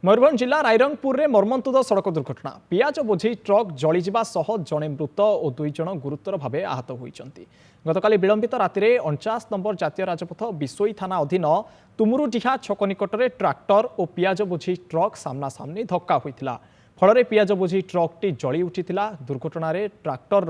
मयूरभंज जिला रायरंगपुर में मर्मन्तुद सड़क दुर्घटना पियाज बोझे ट्रक जलिजा जड़े मृत और 2 जन गुरुतर भाव आहत होती। गतकाली विलंबित राति 49 नंबर जातीय राजपथ बिशोई थाना अधीन तुमुरुडीहा छक निकट में ट्राक्टर और पियाज बोझे ट्रक सामना सामनी धक्का होता फल पियाज बोझी ट्रकटी जली उठिला। दुर्घटन ट्राक्टर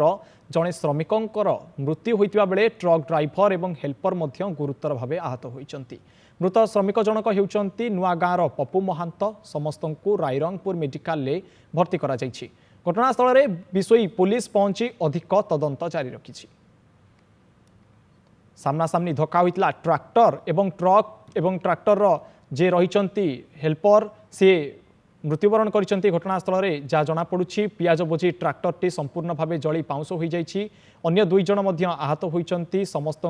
जड़े श्रमिक मृत्यु होता बेले ट्रक ड्राइवर और हेल्पर गुरुतर भाव आहत होती। मृत श्रमिक जनक होउचंती नुआगाँर पप्पू महांत। समस्त रायरंगपुर मेडिकल भर्ती करा जायछि। घटनास्थल में बिशोई पुलिस पहुंची अधिक तदंत जारी रखी। सामना सामनी धक्का होता ट्राक्टर एवं ट्रक एवं ट्राक्टर जे रही हेल्पर सी मृत्युवरण करछंती। घटनास्थल में जहाँ जनापड़ी पियाज बोझी ट्राक्टरटी संपूर्ण भाव जली पाउंश हो जाइछि। अन्य 2 जन मध्य आहत होइछंती। समस्त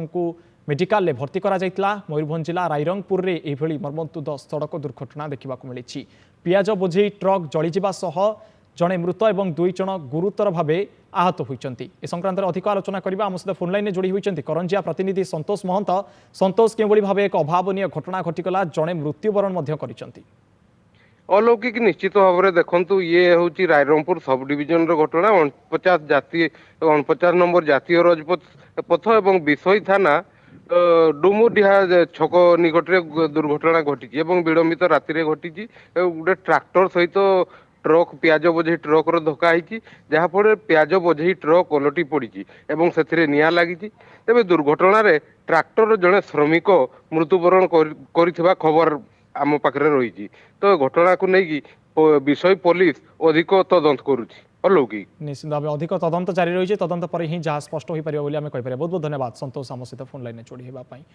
मेडिकल भर्ती करा जायतिला। मयूरभंज जिला रायरंगपुर में यह मर्मन्तुद सड़क दुर्घटना देखा मिली। पियाज बोझे ट्रक जलिजा जड़े मृत और 2 जन गुरुतर भाव आहत होती। ए संक्रांत अधिक आलोचना करबा आम सहित फोन लाइन में जोड़ी होती करंजिया प्रतिनिधि संतोष महंत। संतोष के भाव एक अभावन घटना घटीगला जड़े मृत्युवरण करछंती। अलौकिक निश्चित भाव में देखु ये हूँ रायरंगपुर सब डिविजन घटना 49 नंबर जातीय राजपथ और बिशोई थाना डुमुडीहा छक निकट में दुर्घटना घटी विलंबित राति घटी। गोटे ट्राक्टर सहित ट्रक पियाज बोझे ट्रक धक्का होती जहाँफल पियाज बोझे ट्रक ओलटी पड़ी से निआ लगी। तेज दुर्घटन ट्राक्टर जड़े श्रमिक मृत्युवरण कर खबर आम पाखे रही। तो घटना को लेकिन बिशोई पुलिस अधिक तदंत करुच्ची। अलौकिक निश्चित भाव अधिक तदंत जारी रही। तदंत पर ही जहाँ स्पष्ट हो पारे बहुत बहुत धन्यवाद संतोष आम सहित फोन लाइन जोड़ी होगा।